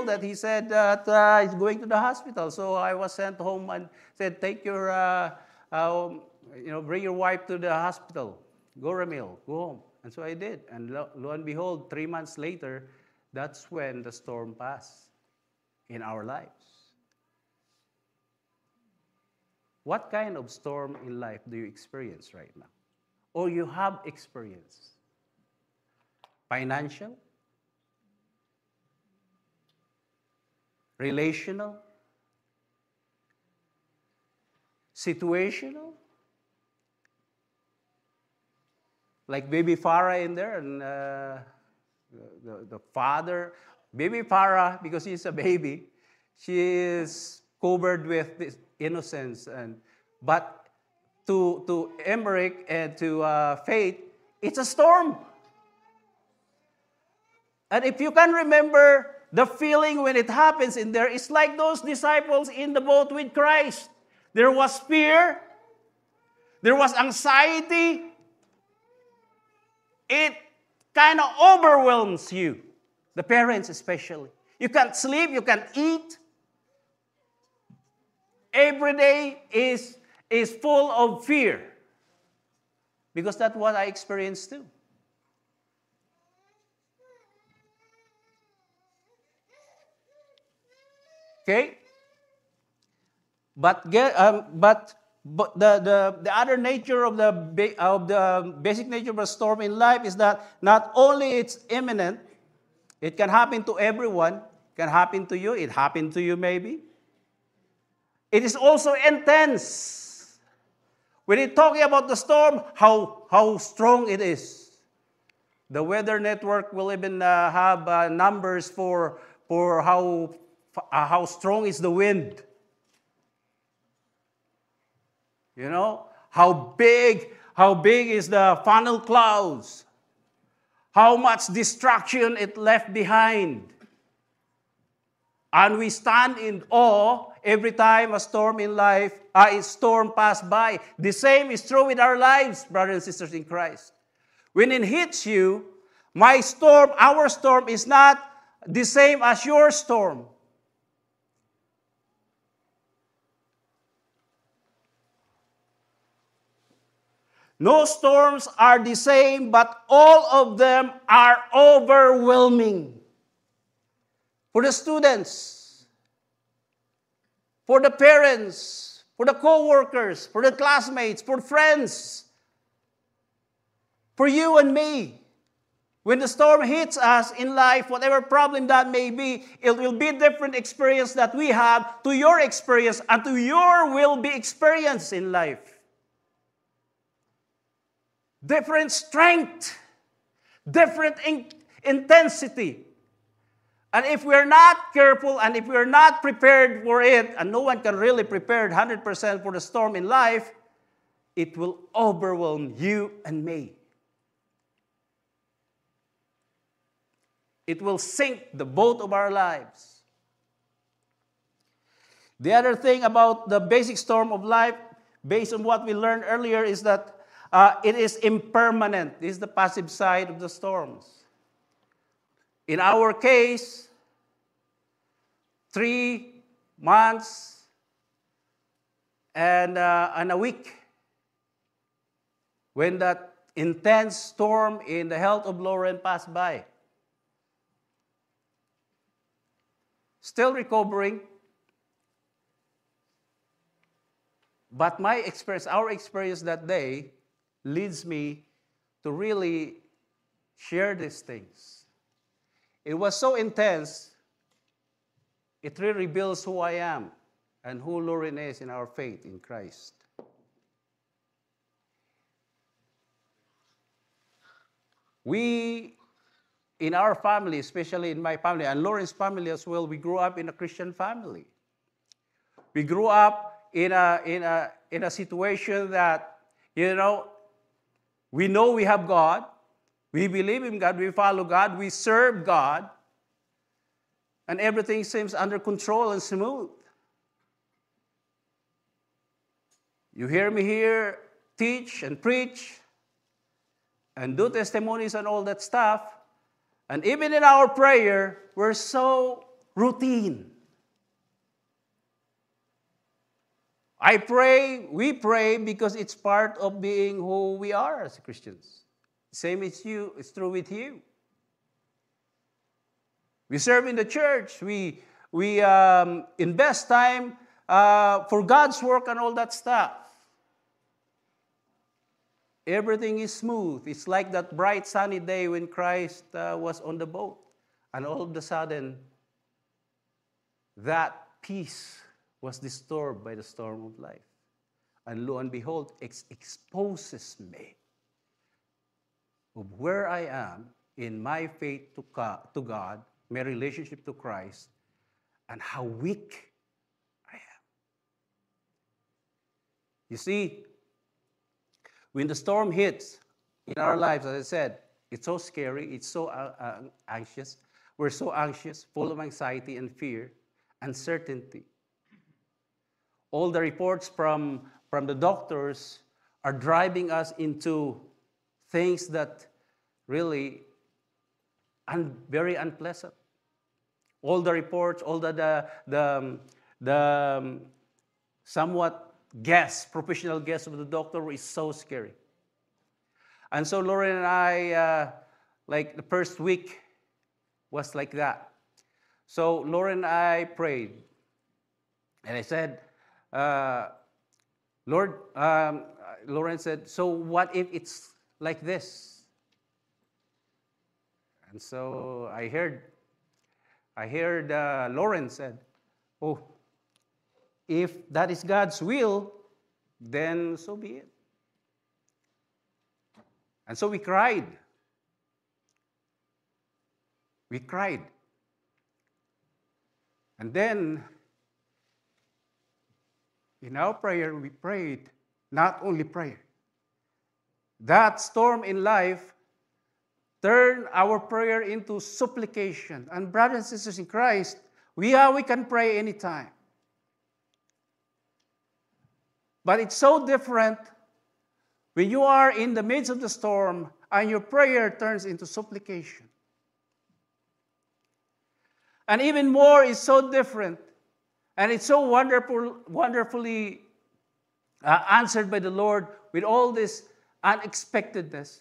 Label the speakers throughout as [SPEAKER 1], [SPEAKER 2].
[SPEAKER 1] old that he said that he's going to the hospital. So I was sent home and said, take your, bring your wife to the hospital. Go, Ramil, go home. And so I did. And lo and behold, 3 months later, that's when the storm passed in our lives. What kind of storm in life do you experience right now? Or you have experienced? Financial? Relational? Situational? Like baby Farah in there, and the father, baby Farah, because she's a baby, she is covered with this innocence, but to Emmerich and to Faith, it's a storm. And if you can remember the feeling when it happens in there, it's like those disciples in the boat with Christ. There was fear, there was anxiety. It kind of overwhelms you, the parents especially. You can't sleep, you can't eat. Every day is full of fear. Because that's what I experienced too. Okay? But the other nature of the basic nature of a storm in life is that not only it's imminent, it can happen to everyone, it can happen to you, it happened to you maybe. It is also intense. When you're talking about the storm, how strong it is. The Weather Network will even have numbers for how strong is the wind. You know, how big is the funnel clouds? How much destruction it left behind. And we stand in awe every time a storm in life, a storm passed by. The same is true with our lives, brothers and sisters in Christ. When it hits you, my storm, our storm is not the same as your storm. No storms are the same, but all of them are overwhelming. For the students, for the parents, for the co-workers, for the classmates, for friends, for you and me. When the storm hits us in life, whatever problem that may be, it will be a different experience that we have to your experience and to your will be experience in life. Different strength, different intensity. And if we're not careful and if we're not prepared for it, and no one can really prepare 100% for the storm in life, it will overwhelm you and me. It will sink the boat of our lives. The other thing about the basic storm of life, based on what we learned earlier, is that it is impermanent. This is the passive side of the storms. In our case, 3 months and a week, when that intense storm in the health of Lauren passed by. Still recovering. But my experience, our experience that day, leads me to really share these things. It was so intense, it really reveals who I am and who Lauren is in our faith in Christ. We, in our family, especially in my family, and Lauren's family as well, we grew up in a Christian family. We grew up in a situation that, we know we have God, we believe in God, we follow God, we serve God, and everything seems under control and smooth. You hear me here teach and preach and do testimonies and all that stuff, and even in our prayer, we're so routine. We pray because it's part of being who we are as Christians. Same as you, it's true with you. We serve in the church. We invest time for God's work and all that stuff. Everything is smooth. It's like that bright sunny day when Christ was on the boat. And all of a sudden, that peace was disturbed by the storm of life. And lo and behold, it exposes me of where I am in my faith to God, my relationship to Christ, and how weak I am. You see, when the storm hits in our lives, as I said, it's so scary, it's so anxious. We're so anxious, full of anxiety and fear, uncertainty. All the reports from the doctors are driving us into things that really very unpleasant. All the reports, all the somewhat professional guess of the doctor is so scary. And so Lauren and I, like the first week was like that. So Lauren and I prayed. And I said, Lord, Lauren said, so what if it's like this? And so I heard Lauren said, oh, if that is God's will, then so be it. And so we cried. We cried. And then, in our prayer, we prayed, not only prayer. That storm in life turned our prayer into supplication. And brothers and sisters in Christ, we can pray anytime. But it's so different when you are in the midst of the storm and your prayer turns into supplication. And even more is so different, and it's so wonderfully answered by the Lord with all this unexpectedness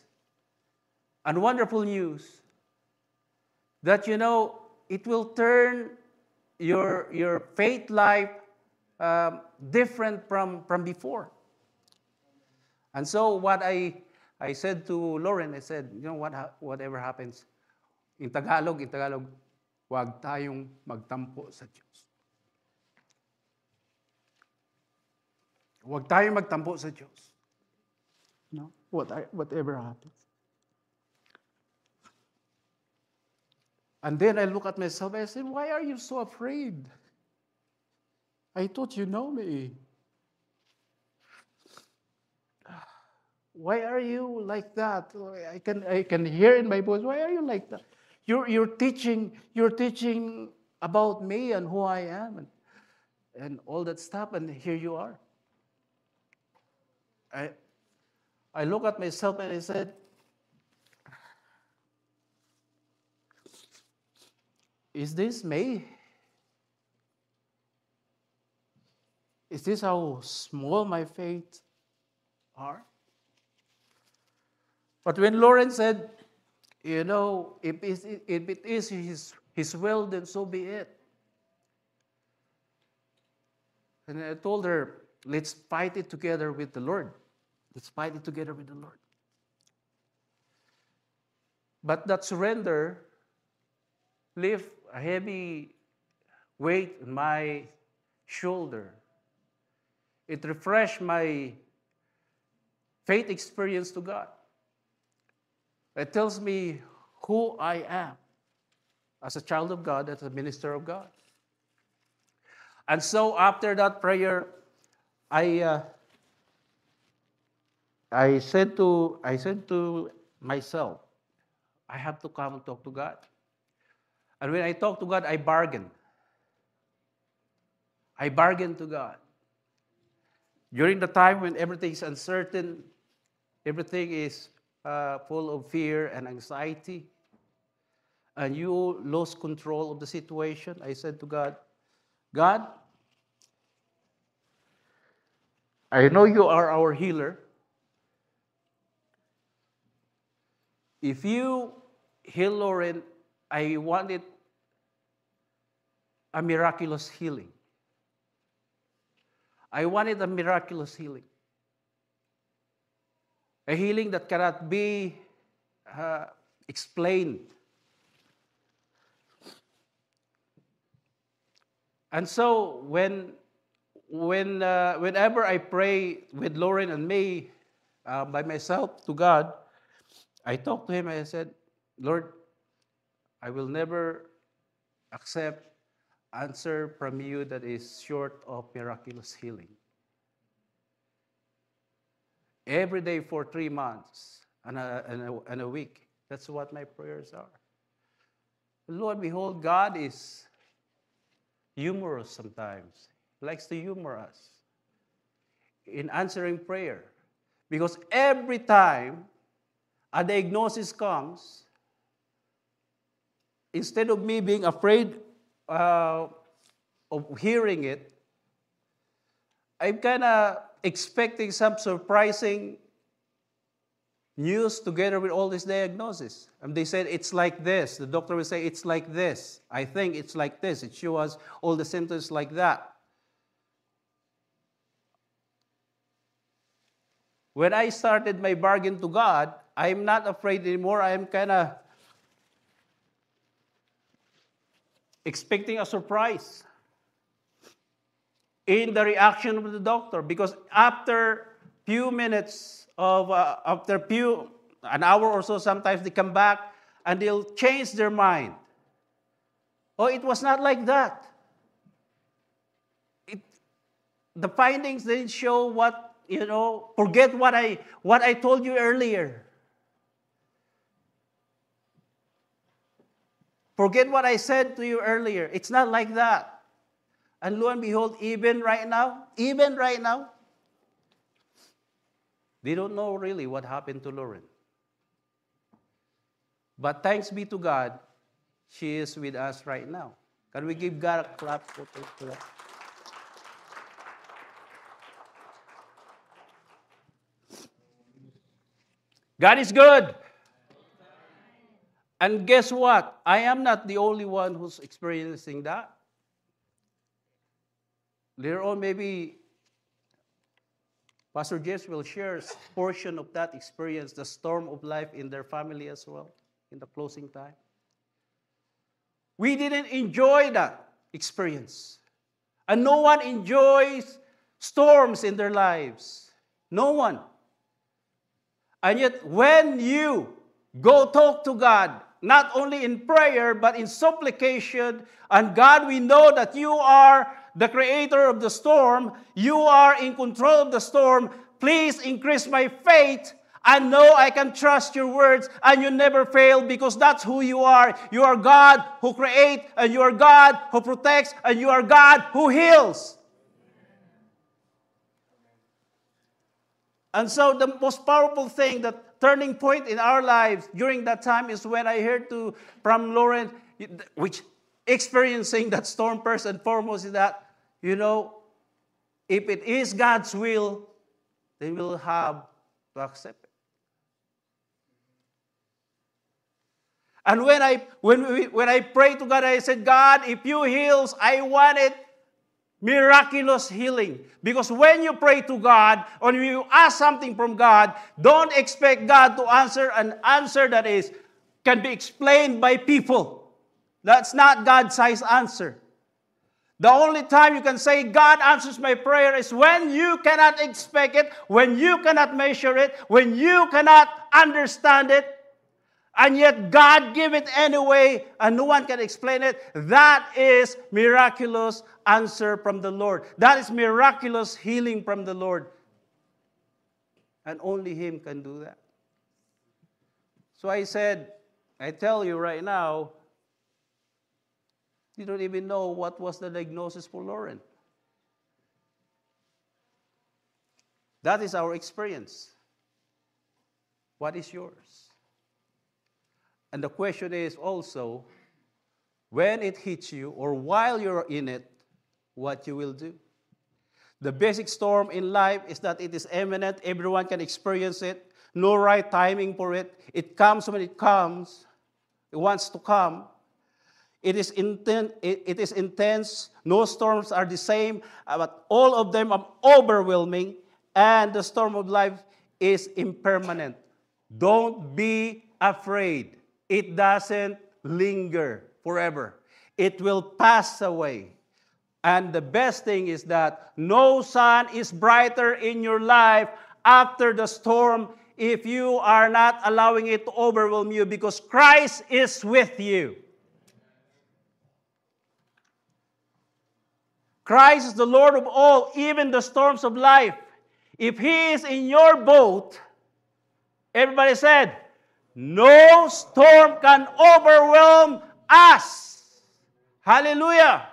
[SPEAKER 1] and wonderful news that, it will turn your faith life different from before. And so what I said to Lauren, I said, whatever happens, in Tagalog, huwag tayong magtampo sa Diyos. Huwag tayong magtampo sa Diyos. No? Whatever happens. And then I look at myself and I said, why are you so afraid? I thought you know me. Why are you like that? I can hear in my voice, why are you like that? You're teaching about me and who I am and all that stuff, and here you are. I look at myself and I said, is this me? Is this how small my faith are? But when Lauren said, if it is his will, then so be it. And I told her, let's fight it together with the Lord. Let's fight it together with the Lord. But that surrender left a heavy weight on my shoulder. It refreshed my faith experience to God. It tells me who I am as a child of God, as a minister of God. And so after that prayer, I said to myself, I have to come and talk to God. And when I talk to God, I bargain. I bargain to God. During the time when everything is uncertain, everything is full of fear and anxiety, and you lost control of the situation, I said to God, God, I know you are our healer. If you heal Lauren, I want it a miraculous healing. I wanted a miraculous healing. A healing that cannot be explained. And so whenever I pray with Lauren and May by myself to God, I talk to him and I said, Lord, I will never accept answer from you that is short of miraculous healing. Every day for 3 months and a week. That's what my prayers are. Lord, behold, God is humorous sometimes. He likes to humor us in answering prayer. Because every time a diagnosis comes, instead of me being afraid of hearing it, I'm kind of expecting some surprising news together with all this diagnosis. And they said, it's like this. The doctor will say, it's like this. I think it's like this. It shows all the symptoms like that. When I started my bargain to God, I'm not afraid anymore. I'm kind of expecting a surprise in the reaction of the doctor, because after few minutes of an hour or so, sometimes they come back and they'll change their mind. Oh, it was not like that. The findings didn't show what, forget what I told you earlier. Forget what I said to you earlier. It's not like that. And lo and behold, even right now, they don't know really what happened to Lauren. But thanks be to God, she is with us right now. Can we give God a clap for that? God is good. And guess what? I am not the only one who's experiencing that. Later on, maybe Pastor James will share a portion of that experience, the storm of life in their family as well, in the closing time. We didn't enjoy that experience. And no one enjoys storms in their lives. No one. And yet, when you go talk to God, not only in prayer, but in supplication, and God, we know that you are the creator of the storm, you are in control of the storm, please increase my faith. I know I can trust your words, and you never fail, because that's who you are. You are God who creates, and you are God who protects, and you are God who heals. And so the most powerful thing, the turning point in our lives during that time, is when I heard from Lauren, which experiencing that storm first and foremost, is that, if it is God's will, then we'll have to accept it. And when I prayed to God, I said, God, if you heals, I want it miraculous healing. Because when you pray to God, or when you ask something from God, don't expect God to answer an answer that can be explained by people. That's not God-sized answer. The only time you can say God answers my prayer is when you cannot expect it, when you cannot measure it, when you cannot understand it, and yet God give it anyway, and no one can explain it. That is miraculous answer from the Lord. That is miraculous healing from the Lord. And only Him can do that. So I said, I tell you right now, you don't even know what was the diagnosis for Lauren. That is our experience. What is yours? And the question is also, when it hits you or while you're in it, what you will do. The basic storm in life is that it is imminent. Everyone can experience it. No right timing for it. It comes when it comes. It wants to come. It is intense. No storms are the same, but all of them are overwhelming. And the storm of life is impermanent. Don't be afraid. It doesn't linger forever. It will pass away. And the best thing is that no sun is brighter in your life after the storm if you are not allowing it to overwhelm you, because Christ is with you. Christ is the Lord of all, even the storms of life. If He is in your boat, everybody said, no storm can overwhelm us. Hallelujah.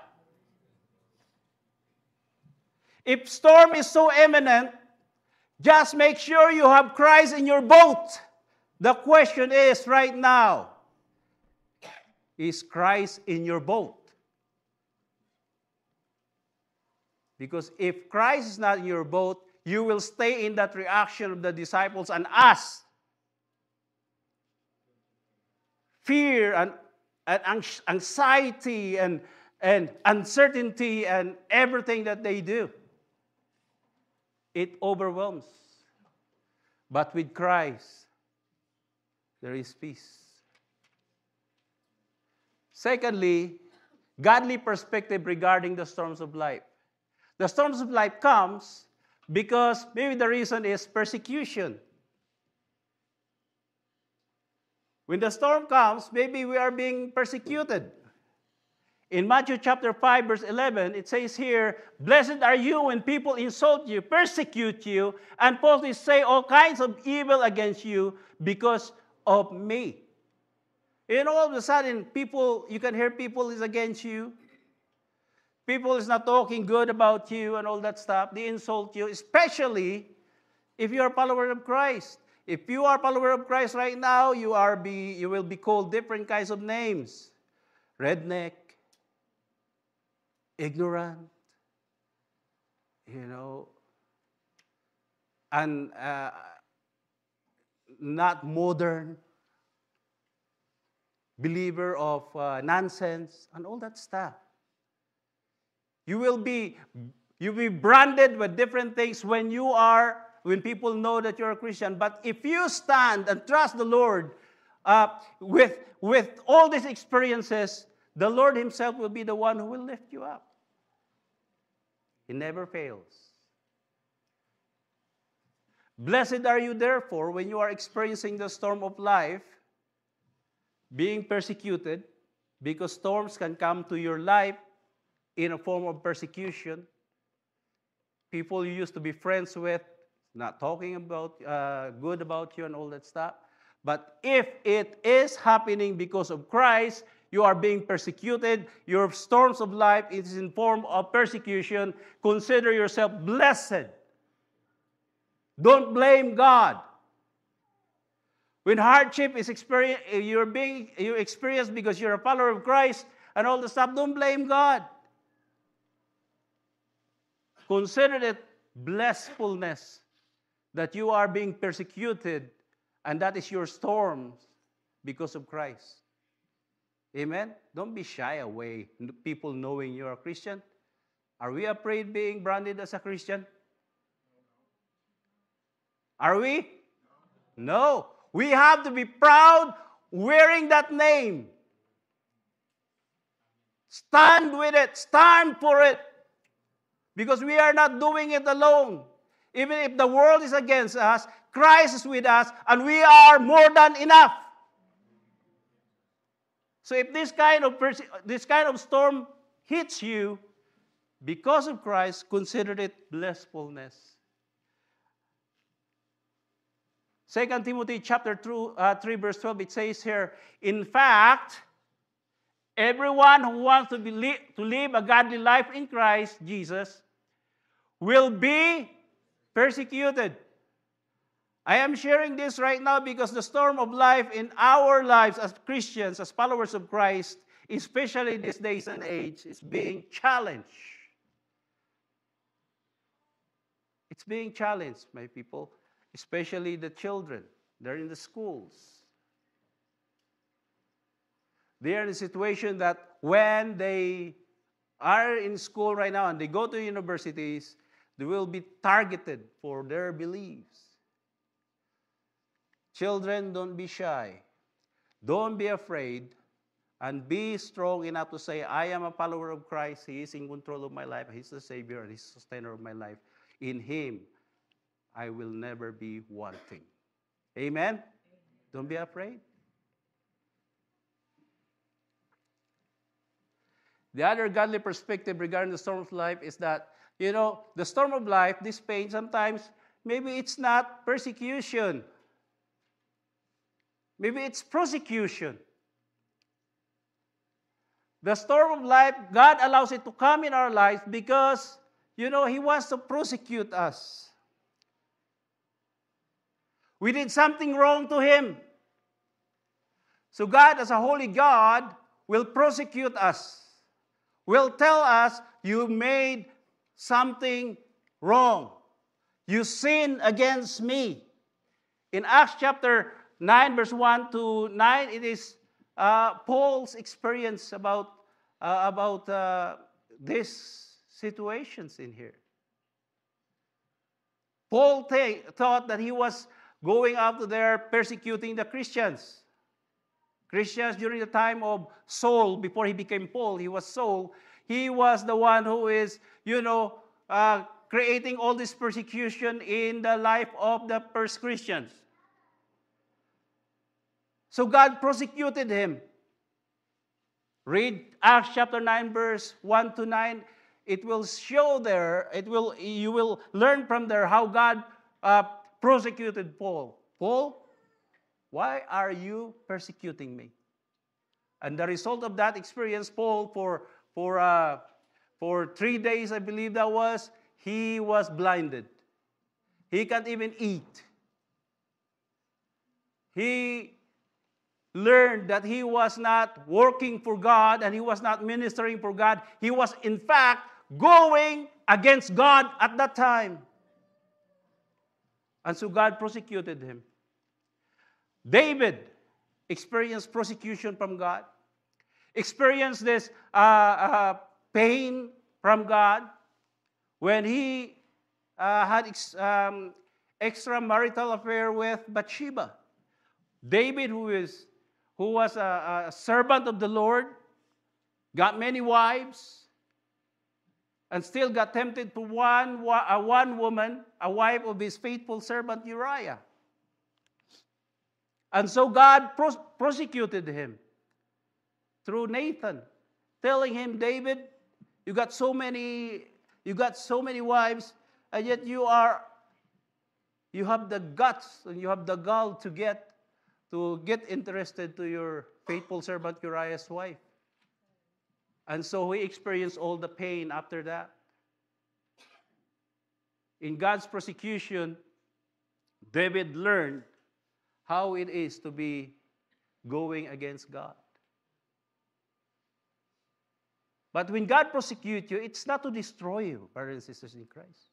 [SPEAKER 1] If storm is so imminent, just make sure you have Christ in your boat. The question is right now, is Christ in your boat? Because if Christ is not in your boat, you will stay in that reaction of the disciples and us. Fear and anxiety and uncertainty and everything that they do. It overwhelms. But with Christ, there is peace. Secondly, godly perspective regarding the storms of life. The storms of life comes because maybe the reason is persecution. When the storm comes, maybe we are being persecuted. In Matthew chapter 5, verse 11, it says here, blessed are you when people insult you, persecute you, and falsely say all kinds of evil against you because of me. And all of a sudden, you can hear people is against you. People is not talking good about you and all that stuff. They insult you, especially if you are a follower of Christ. If you are a follower of Christ right now, you will be called different kinds of names. Redneck, ignorant, and not modern, believer of nonsense, and all that stuff. You will be branded with different things when people know that you're a Christian. But if you stand and trust the Lord with all these experiences, the Lord Himself will be the one who will lift you up. He never fails. Blessed are you, therefore, when you are experiencing the storm of life, being persecuted, because storms can come to your life in a form of persecution. People you used to be friends with, not talking about good about you and all that stuff. But if it is happening because of Christ, you are being persecuted, your storms of life is in form of persecution, consider yourself blessed. Don't blame God. When hardship is you experience because you're a follower of Christ and all the stuff, don't blame God. Consider it blissfulness that you are being persecuted, and that is your storms because of Christ. Amen? Don't be shy away, people knowing you're a Christian. Are we afraid being branded as a Christian? Are we? No. We have to be proud wearing that name. Stand with it. Stand for it. Because we are not doing it alone. Even if the world is against us, Christ is with us, and we are more than enough. So if this kind of storm hits you, because of Christ, consider it blissfulness. 2 Timothy chapter 3, verse 12, it says here, in fact, everyone who wants to live a godly life in Christ Jesus will be persecuted. I am sharing this right now because the storm of life in our lives as Christians, as followers of Christ, especially these days and age, is being challenged. It's being challenged, my people, especially the children. They're in the schools. They are in a situation that when they are in school right now and they go to universities, they will be targeted for their beliefs. Children, don't be shy. Don't be afraid. And be strong enough to say, I am a follower of Christ. He is in control of my life. He's the Savior and He's the sustainer of my life. In Him, I will never be wanting. Amen? Don't be afraid. The other godly perspective regarding the storm of life is that, the storm of life, this pain, sometimes, maybe it's not persecution. Maybe it's prosecution. The storm of life, God allows it to come in our lives because, He wants to prosecute us. We did something wrong to Him. So God, as a holy God, will prosecute us. Will tell us, you made something wrong. You sinned against me. In Acts chapter 9, verse 1 to 9, it is Paul's experience about these situations in here. Paul thought that he was going out there persecuting the Christians. Christians during the time of Saul, before he became Paul, he was Saul. He was the one who is, creating all this persecution in the life of the first Christians. So God prosecuted him. Read Acts chapter 9, verse 1 to 9. It will show there, you will learn from there how God prosecuted Paul. Paul, why are you persecuting me? And the result of that experience, Paul, for 3 days, I believe that was, he was blinded. He can't even eat. He learned that he was not working for God and he was not ministering for God. He was, in fact, going against God at that time. And so God prosecuted him. David experienced persecution from God, experienced this pain from God when he had extramarital affair with Bathsheba. David, who was a servant of the Lord, got many wives, and still got tempted to one woman, a wife of his faithful servant Uriah. And so God prosecuted him through Nathan, telling him, David, you got so many wives, and yet you have the guts and you have the gall to get interested to your faithful servant Uriah's wife. And so he experienced all the pain after that. In God's persecution, David learned how it is to be going against God. But when God persecutes you, it's not to destroy you, brothers and sisters in Christ.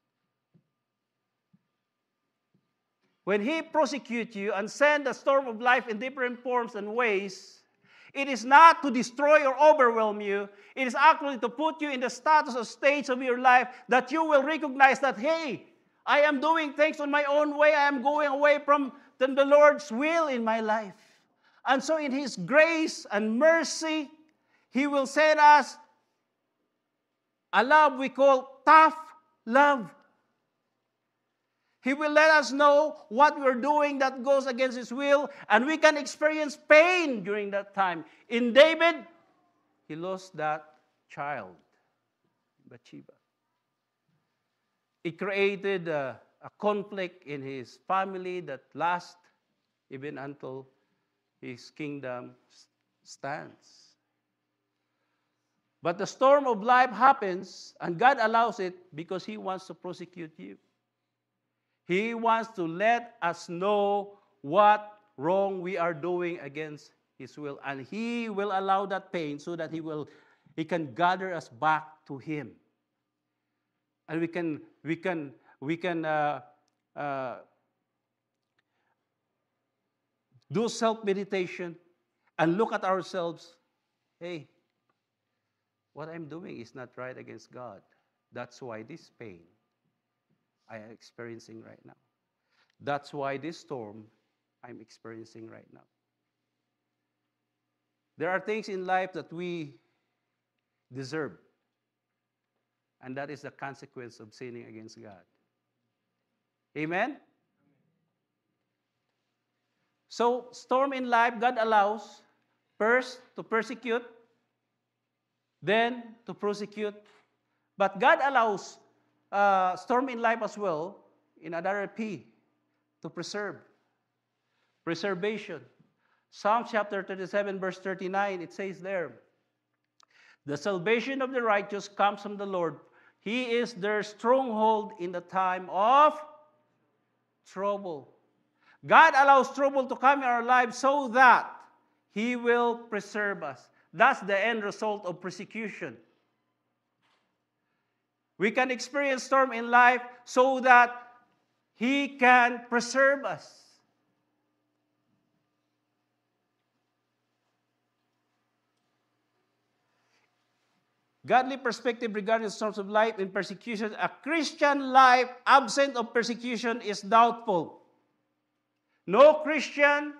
[SPEAKER 1] When He persecutes you and sends a storm of life in different forms and ways, it is not to destroy or overwhelm you. It is actually to put you in the status or stage of your life that you will recognize that, hey, I am doing things on my own way. I am going away from the Lord's will in my life. And so in His grace and mercy, He will send us a love we call tough love. He will let us know what we're doing that goes against His will, and we can experience pain during that time. In David, he lost that child, Bathsheba. It created a conflict in his family that lasts even until his kingdom stands. But the storm of life happens, and God allows it because He wants to prosecute you. He wants to let us know what wrong we are doing against His will. And He will allow that pain so that He can gather us back to Him. And we can do self-meditation and look at ourselves. Hey, what I'm doing is not right against God. That's why this pain I am experiencing right now. That's why this storm I'm experiencing right now. There are things in life that we deserve. And that is the consequence of sinning against God. Amen? So, storm in life, God allows first to persecute, then to prosecute. But God allows storm in life as well, in another P, to preserve. Preservation. Psalm chapter 37, verse 39, it says there, the salvation of the righteous comes from the Lord. He is their stronghold in the time of trouble. God allows trouble to come in our lives so that He will preserve us. That's the end result of persecution. We can experience storm in life so that He can preserve us. Godly perspective regarding storms of life and persecution. A Christian life absent of persecution is doubtful. No Christian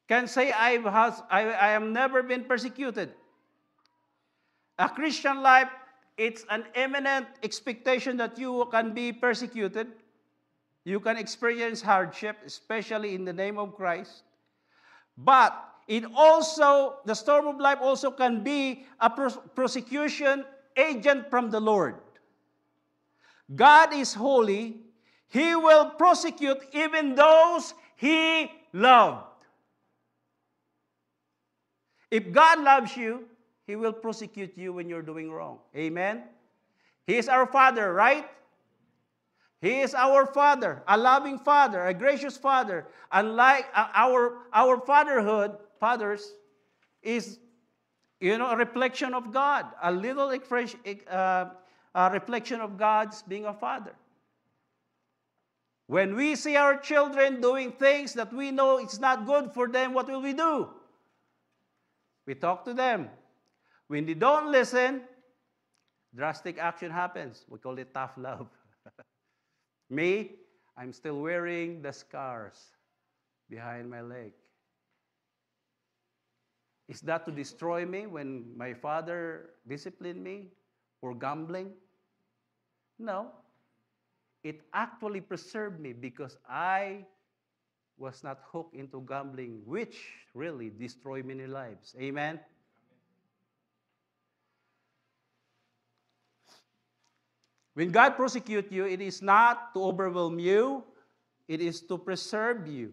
[SPEAKER 1] can say, I have never been persecuted. A Christian life, it's an imminent expectation that you can be persecuted. You can experience hardship, especially in the name of Christ. But the storm of life also can be a prosecution agent from the Lord. God is holy. He will prosecute even those He loved. If God loves you, He will prosecute you when you're doing wrong. Amen? He is our Father, right? He is our Father, a loving Father, a gracious Father. Unlike our fathers is, a reflection of God, a little reflection of God's being a Father. When we see our children doing things that we know it's not good for them, what will we do? We talk to them. When they don't listen, drastic action happens. We call it tough love. Me, I'm still wearing the scars behind my leg. Is that to destroy me when my father disciplined me for gambling? No. It actually preserved me because I was not hooked into gambling, which really destroyed many lives. Amen? When God prosecutes you, it is not to overwhelm you, it is to preserve you.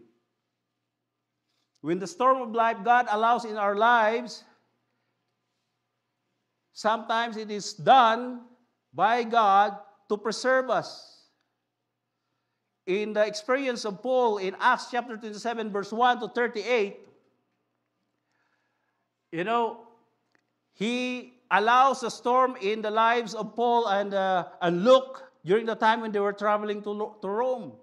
[SPEAKER 1] When the storm of life God allows in our lives, sometimes it is done by God to preserve us. In the experience of Paul in Acts chapter 27, verse 1 to 38, he allows a storm in the lives of Paul and Luke during the time when they were traveling to Rome.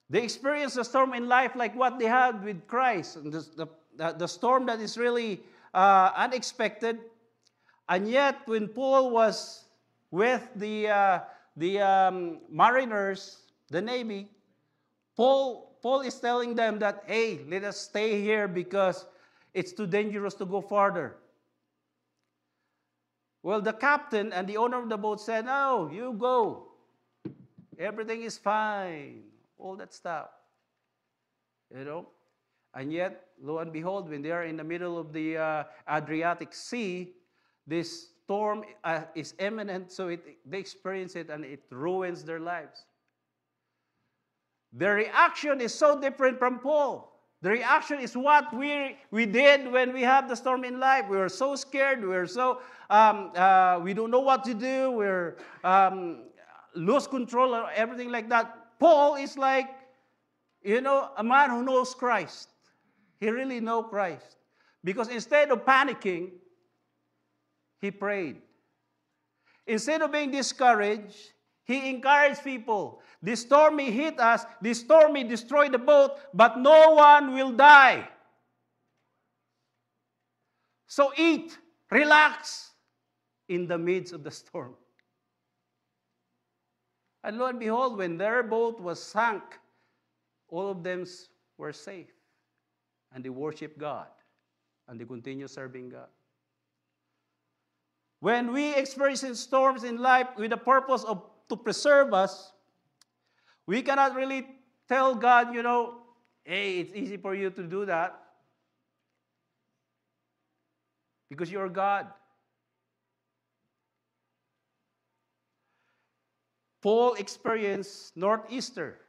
[SPEAKER 1] They experienced a storm in life like what they had with Christ. And the storm that is really unexpected. And yet, when Paul was with the mariners, the Navy, Paul is telling them that, hey, let us stay here because it's too dangerous to go farther. Well, the captain and the owner of the boat said, no, you go. Everything is fine. All that stuff. And yet, lo and behold, when they are in the middle of the Adriatic Sea, this storm is imminent, so they experience it and it ruins their lives. Their reaction is so different from Paul. The reaction is what we did when we have the storm in life. We were so scared. We were so, we don't know what to do. We're lose control or everything like that. Paul is like, a man who knows Christ. He really knows Christ. Because instead of panicking, he prayed. Instead of being discouraged, he encouraged people. The storm may hit us, the storm may destroy the boat, but no one will die. So eat, relax in the midst of the storm. And lo and behold, when their boat was sunk, all of them were safe. And they worship God. And they continue serving God. When we experience storms in life with the purpose to preserve us, we cannot really tell God, hey, it's easy for you to do that. Because you're God. Paul experienced northeaster,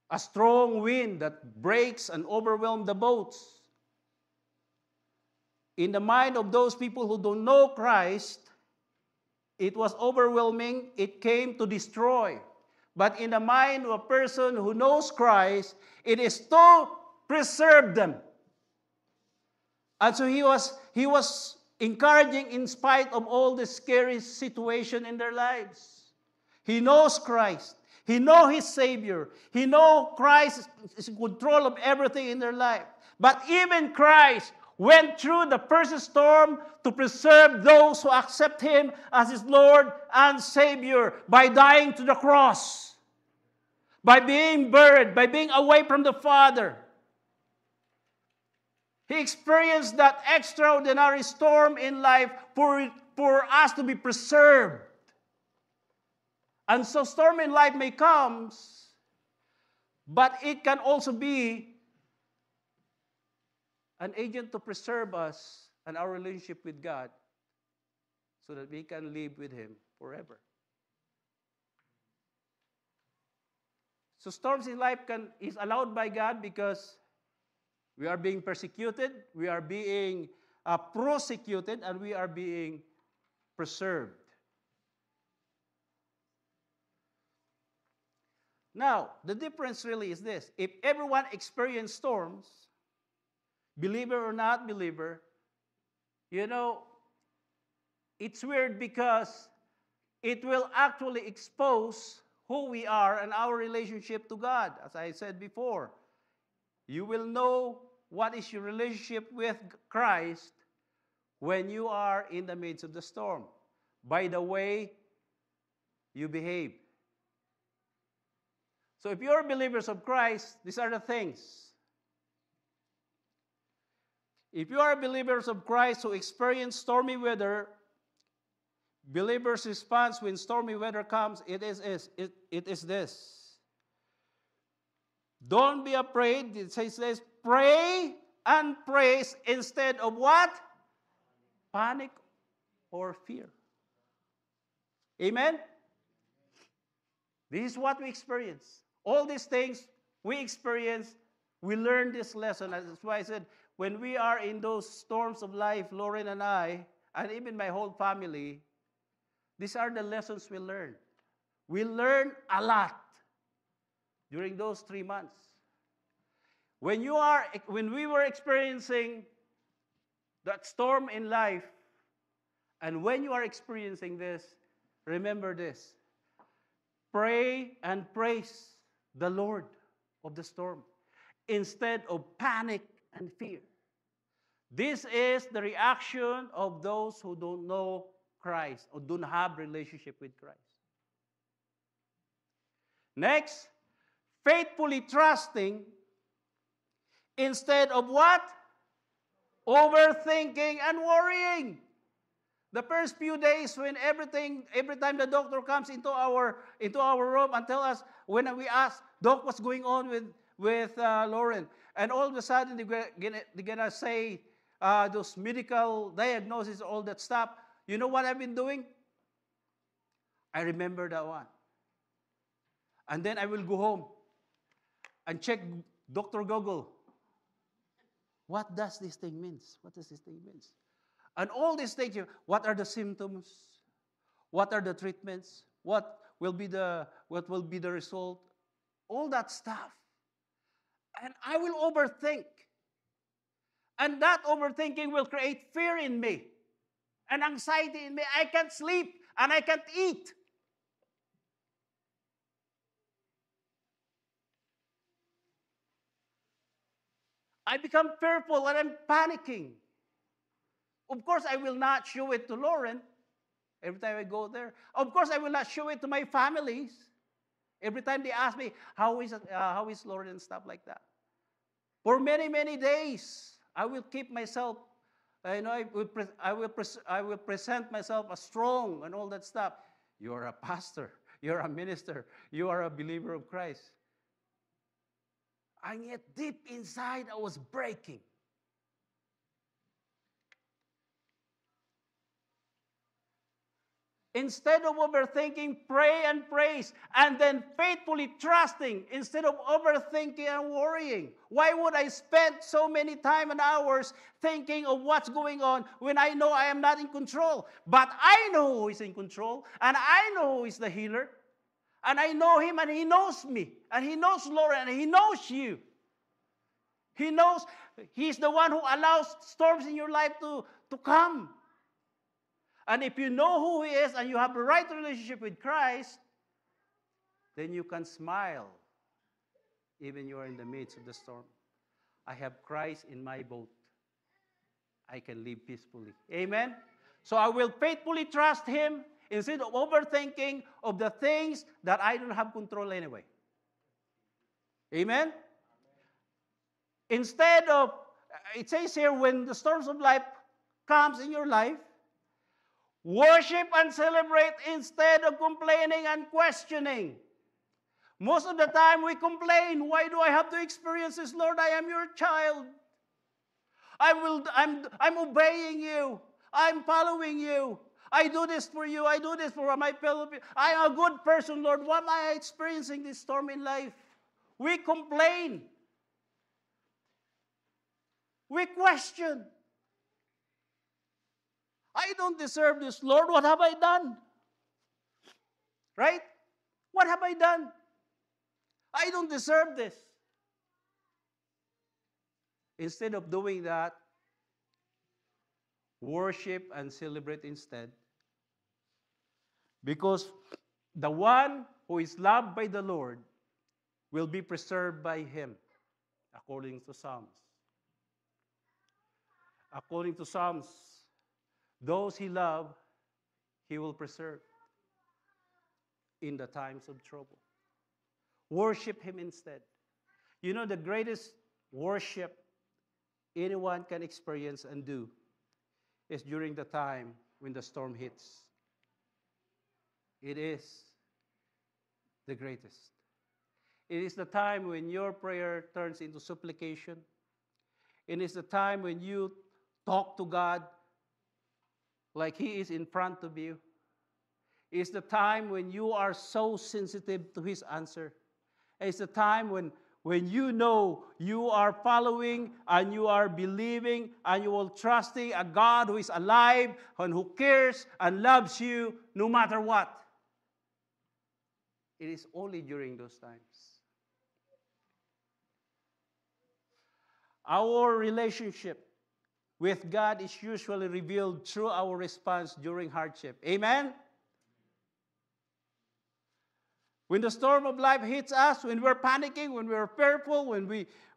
[SPEAKER 1] a strong wind that breaks and overwhelms the boats. In the mind of those people who don't know Christ, it was overwhelming. It came to destroy. But in the mind of a person who knows Christ, it is to preserve them. And so he was encouraging in spite of all the scary situation in their lives. He knows Christ. He knows his Savior. He knows Christ is in control of everything in their life. But even Christ went through the first storm to preserve those who accept him as his Lord and Savior by dying to the cross, by being buried, by being away from the Father. He experienced that extraordinary storm in life for us to be preserved. And so storm in life may come, but it can also be an agent to preserve us and our relationship with God so that we can live with him forever. So storms in life is allowed by God because we are being persecuted, we are being prosecuted, and we are being preserved. Now, the difference really is this. If everyone experienced storms, believer or not believer, it's weird because it will actually expose who we are and our relationship to God. As I said before, you will know what is your relationship with Christ when you are in the midst of the storm, by the way you behave. So if you're believers of Christ, these are the things. If you are believers of Christ who experience stormy weather, believers' response when stormy weather comes, it is this. Don't be afraid. It says this, pray and praise instead of what? Panic or fear. Amen? This is what we experience. All these things we experience, we learn this lesson. That's why I said, when we are in those storms of life, Lauren and I, and even my whole family, these are the lessons we learn. We learn a lot during those 3 months. When we were experiencing that storm in life, and when you are experiencing this, remember this. Pray and praise the Lord of the storm instead of panic and fear. This is the reaction of those who don't know Christ or don't have relationship with Christ. Next, faithfully trusting instead of what? Overthinking and worrying. The first few days when every time the doctor comes into our room and tell us, when we ask, Doc, what's going on with Lauren? And all of a sudden they're gonna say those medical diagnoses, all that stuff. You know what I've been doing? I remember that one. And then I will go home and check Dr. Google. What does this thing mean? What does this thing mean? And all these things, what are the symptoms? What are the treatments? What what will be the result? All that stuff. And I will overthink. And that overthinking will create fear in me and anxiety in me. I can't sleep and I can't eat. I become fearful and I'm panicking. Of course, I will not show it to Lauren every time I go there. Of course, I will not show it to my families every time they ask me, how is Lauren and stuff like that. For many, many days, I will keep myself, I will present myself as strong and all that stuff. You are a pastor. You're a minister. You are a believer of Christ. And yet deep inside, I was breaking. Instead of overthinking, pray and praise, and then faithfully trusting instead of overthinking and worrying. Why would I spend so many time and hours thinking of what's going on when I know I am not in control? But I know who is in control, and I know who is the healer, and I know him, and he knows me, and he knows Lauren, and he knows you. He knows he's the one who allows storms in your life to come. And if you know who he is and you have the right relationship with Christ, then you can smile even you are in the midst of the storm. I have Christ in my boat. I can live peacefully. Amen? So I will faithfully trust him instead of overthinking of the things that I don't have control anyway. Amen? Instead of, it says here, when the storms of life comes in your life, worship and celebrate instead of complaining and questioning. Most of the time we complain, why do I have to experience this, Lord? I am your child. I'm obeying you. I'm following you. I do this for you. I do this for my fellow people. I am a good person, Lord. Why am I experiencing this storm in life? We complain. We question. I don't deserve this, Lord. What have I done? Right? What have I done? I don't deserve this. Instead of doing that, worship and celebrate instead. Because the one who is loved by the Lord will be preserved by him, according to Psalms. According to Psalms, those he loves, he will preserve in the times of trouble. Worship him instead. You know, the greatest worship anyone can experience and do is during the time when the storm hits. It is the greatest. It is the time when your prayer turns into supplication. It is the time when you talk to God like he is in front of you. It's the time when you are so sensitive to his answer. It's the time when you know you are following and you are believing and you will trusting a God who is alive and who cares and loves you no matter what. It is only during those times. Our relationship with God is usually revealed through our response during hardship. Amen? When the storm of life hits us, when we're panicking, when we're fearful, when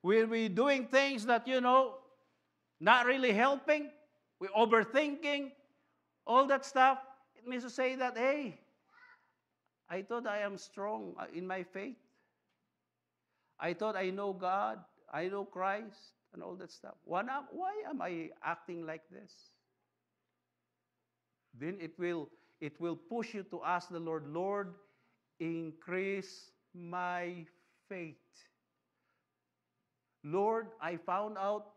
[SPEAKER 1] we're doing things that, not really helping, we're overthinking, all that stuff, it means to say that, hey, I thought I am strong in my faith. I thought I know God, I know Christ, and all that stuff. Why am I acting like this? Then it will push you to ask the Lord, Lord, increase my faith. Lord, I found out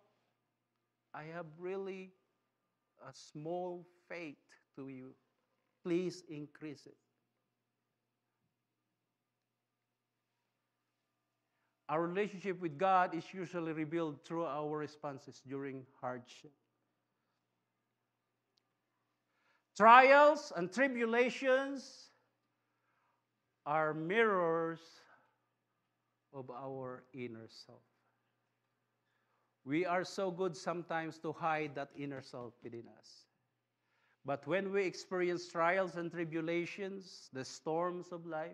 [SPEAKER 1] I have really a small faith to you. Please increase it. Our relationship with God is usually revealed through our responses during hardship. Trials and tribulations are mirrors of our inner self. We are so good sometimes to hide that inner self within us. But when we experience trials and tribulations, the storms of life,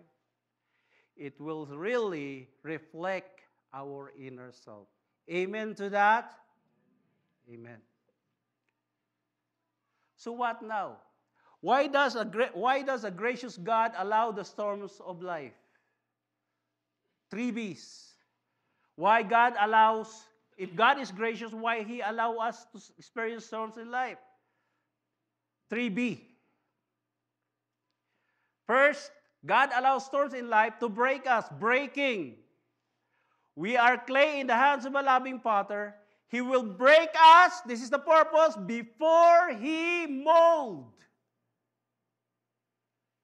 [SPEAKER 1] it will really reflect our inner self. Amen to that? Amen. So what now? Why does a gracious God allow the storms of life? 3 B's. Why God allows, if God is gracious, why He allow us to experience storms in life? 3B. First, God allows storms in life to break us. Breaking. We are clay in the hands of a loving potter. He will break us, this is the purpose, before He mold.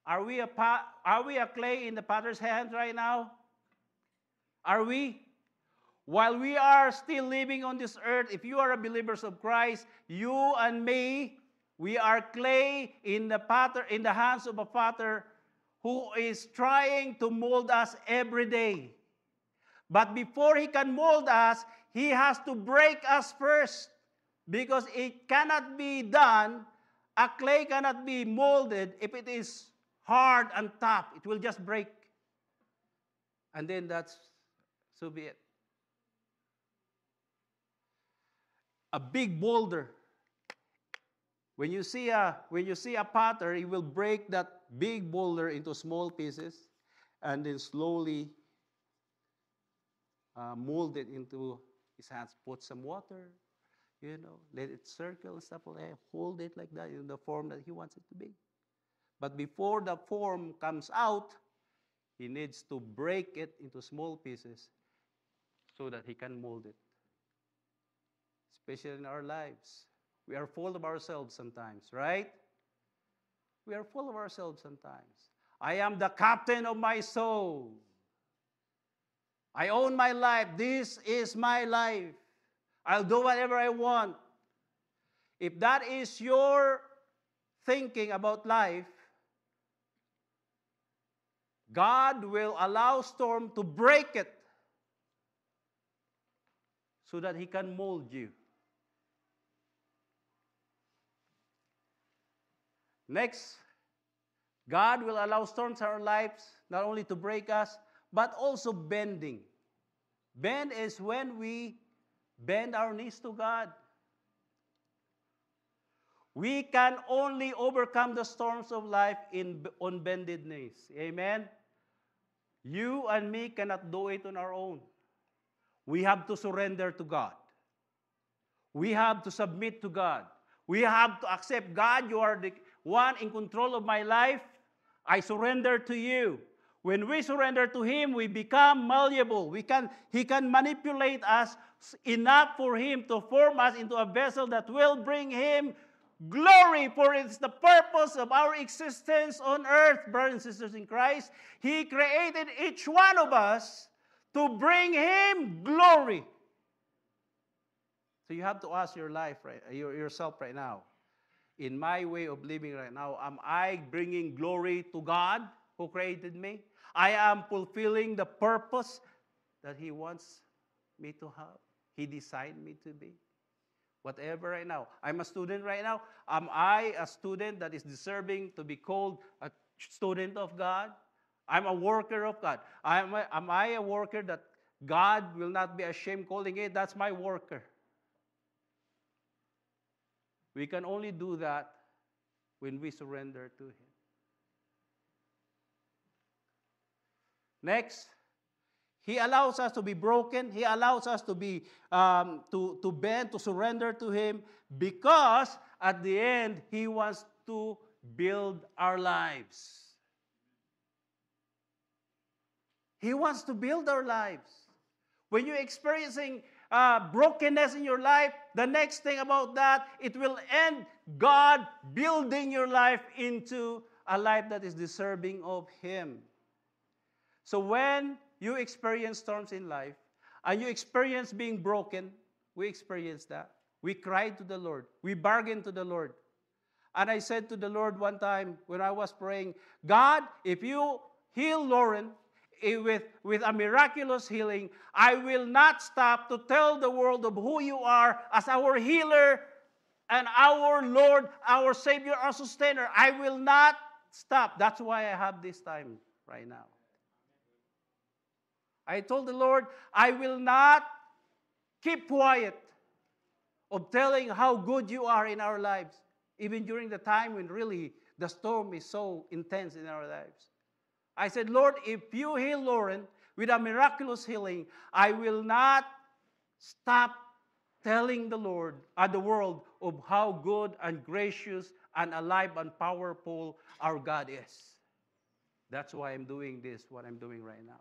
[SPEAKER 1] Are we a clay in the potter's hands right now? Are we? While we are still living on this earth, if you are a believers of Christ, you and me, we are clay in the hands of a potter who is trying to mold us every day. But before He can mold us, He has to break us first. Because it cannot be done, a clay cannot be molded if it is hard and tough. It will just break. And then so be it. A big boulder. When you see a potter, he will break that big boulder into small pieces and then slowly mold it into his hands. Put some water, let it circle and stuff like that. Hold it like that in the form that he wants it to be. But before the form comes out, he needs to break it into small pieces so that he can mold it. Especially in our lives. We are full of ourselves sometimes, right? We are full of ourselves sometimes. I am the captain of my soul. I own my life. This is my life. I'll do whatever I want. If that is your thinking about life, God will allow storm to break it so that He can mold you. Next, God will allow storms in our lives not only to break us, but also bending. Bend is when we bend our knees to God. We can only overcome the storms of life on bended knees. Amen? You and me cannot do it on our own. We have to surrender to God. We have to submit to God. We have to accept, God, you are the one in control of my life. I surrender to you. When we surrender to Him, we become malleable. He can manipulate us enough for Him to form us into a vessel that will bring Him glory, for it's the purpose of our existence on earth, brothers and sisters in Christ. He created each one of us to bring Him glory. So you have to ask yourself right now, in my way of living right now, am I bringing glory to God who created me? I am fulfilling the purpose that He wants me to have. He designed me to be. Whatever right now. I'm a student right now. Am I a student that is deserving to be called a student of God? I'm a worker of God. Am I a worker that God will not be ashamed calling it? That's my worker. We can only do that when we surrender to Him. Next, He allows us to be broken. He allows us to be to bend, to surrender to Him, because at the end He wants to build our lives. He wants to build our lives. When you're experiencing brokenness in your life, the next thing about that, it will end God building your life into a life that is deserving of Him. So when you experience storms in life, and you experience being broken, we experience that. We cried to the Lord. We bargained to the Lord. And I said to the Lord one time when I was praying, God, if you heal Lauren with a miraculous healing, I will not stop to tell the world of who you are as our healer and our Lord, our Savior, our sustainer. I will not stop. That's why I have this time right now. I told the Lord, I will not keep quiet of telling how good you are in our lives, even during the time when really the storm is so intense in our lives. I said, Lord, if you heal Lauren with a miraculous healing, I will not stop telling the world of how good and gracious and alive and powerful our God is. That's why I'm doing this, what I'm doing right now.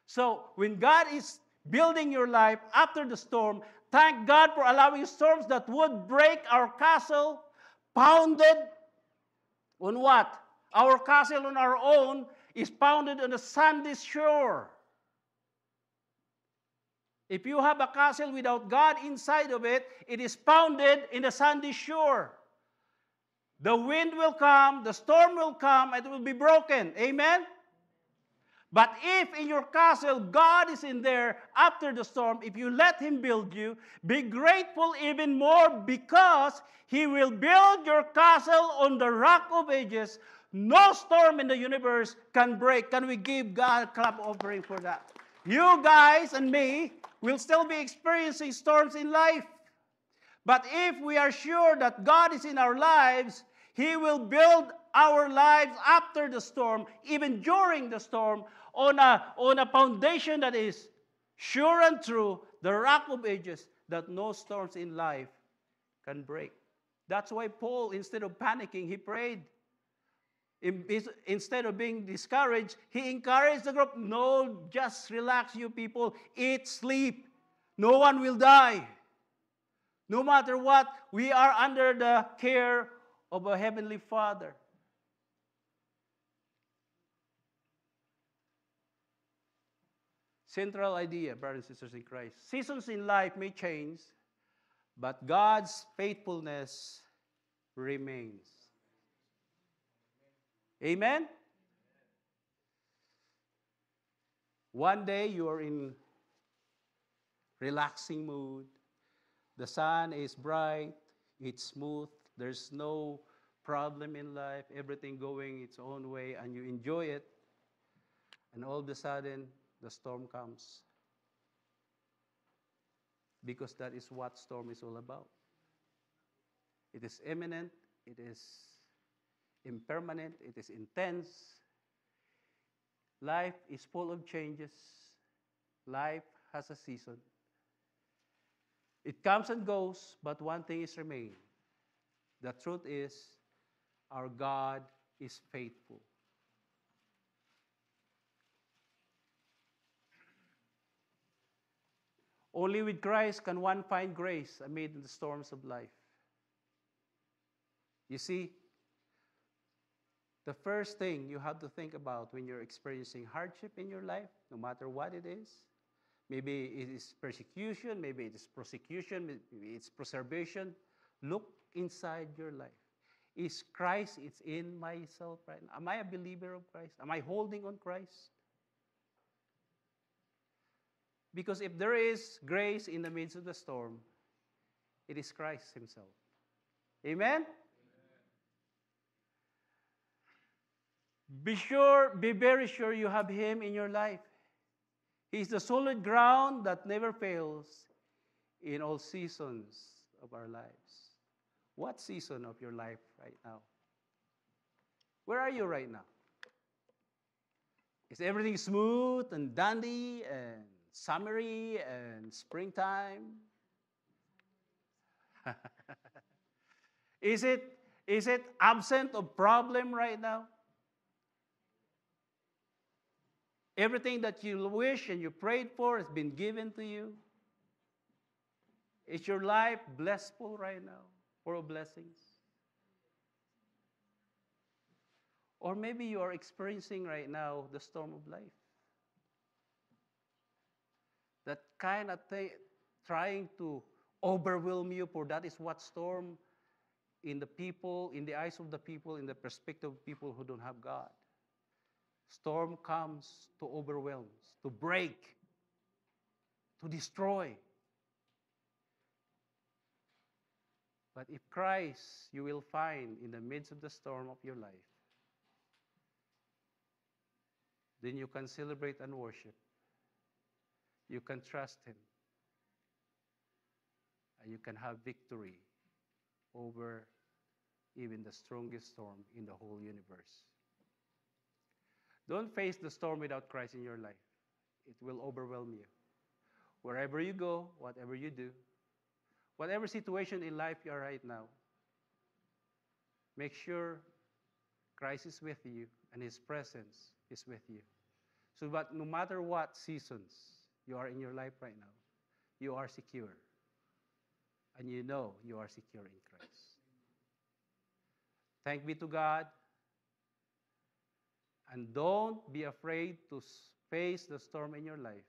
[SPEAKER 1] So when God is building your life after the storm, thank God for allowing storms that would break our castle, pounded on what? Our castle on our own is pounded on the sandy shore. If you have a castle without God inside of it, it is pounded in the sandy shore. The wind will come, the storm will come, and it will be broken. Amen? But if in your castle, God is in there after the storm, if you let Him build you, be grateful even more because He will build your castle on the rock of ages. No storm in the universe can break. Can we give God a clap offering for that? You guys and me will still be experiencing storms in life. But if we are sure that God is in our lives, He will build our lives after the storm, even during the storm, on a foundation that is sure and true, the rock of ages, that no storms in life can break. That's why Paul, instead of panicking, he prayed. Instead of being discouraged, he encouraged the group, no, just relax, you people, eat, sleep. No one will die. No matter what, we are under the care of a Heavenly Father. Central idea, brothers and sisters in Christ. Seasons in life may change, but God's faithfulness remains. Amen? One day you are in relaxing mood. The sun is bright, it's smooth, there's no problem in life, everything going its own way, and you enjoy it. And all of a sudden, the storm comes. Because that is what storm is all about. It is imminent, it is impermanent, it is intense. Life is full of changes. Life has a season. It comes and goes, but one thing is remain. The truth is, our God is faithful. Only with Christ can one find grace amid the storms of life. You see, the first thing you have to think about when you're experiencing hardship in your life, no matter what it is, maybe it is persecution, maybe it is prosecution, maybe it's preservation, look inside your life. Is Christ in myself right now? Am I a believer of Christ? Am I holding on Christ? Because if there is grace in the midst of the storm, it is Christ Himself. Amen? Be very sure you have Him in your life. He's the solid ground that never fails in all seasons of our lives. What season of your life right now? Where are you right now? Is everything smooth and dandy and summery and springtime? Is it absent of problem right now? Everything that you wish and you prayed for has been given to you? Is your life blissful right now, full of blessings? Or maybe you are experiencing right now the storm of life. That kind of thing, trying to overwhelm you, for that is what storm in the people, in the eyes of the people, in the perspective of people who don't have God. Storm comes to overwhelm, to break, to destroy. But if Christ you will find in the midst of the storm of your life, then you can celebrate and worship. You can trust Him. And you can have victory over even the strongest storm in the whole universe. Don't face the storm without Christ in your life. It will overwhelm you. Wherever you go, whatever you do, whatever situation in life you are right now, make sure Christ is with you and His presence is with you. So that no matter what seasons you are in your life right now, you are secure. And you know you are secure in Christ. Thank be to God. And don't be afraid to face the storm in your life,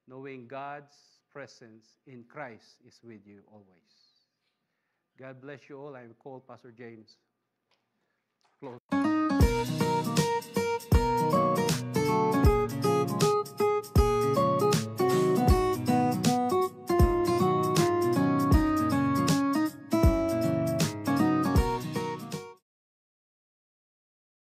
[SPEAKER 1] knowing God's presence in Christ is with you always. God bless you all. I am called Pastor James. Close.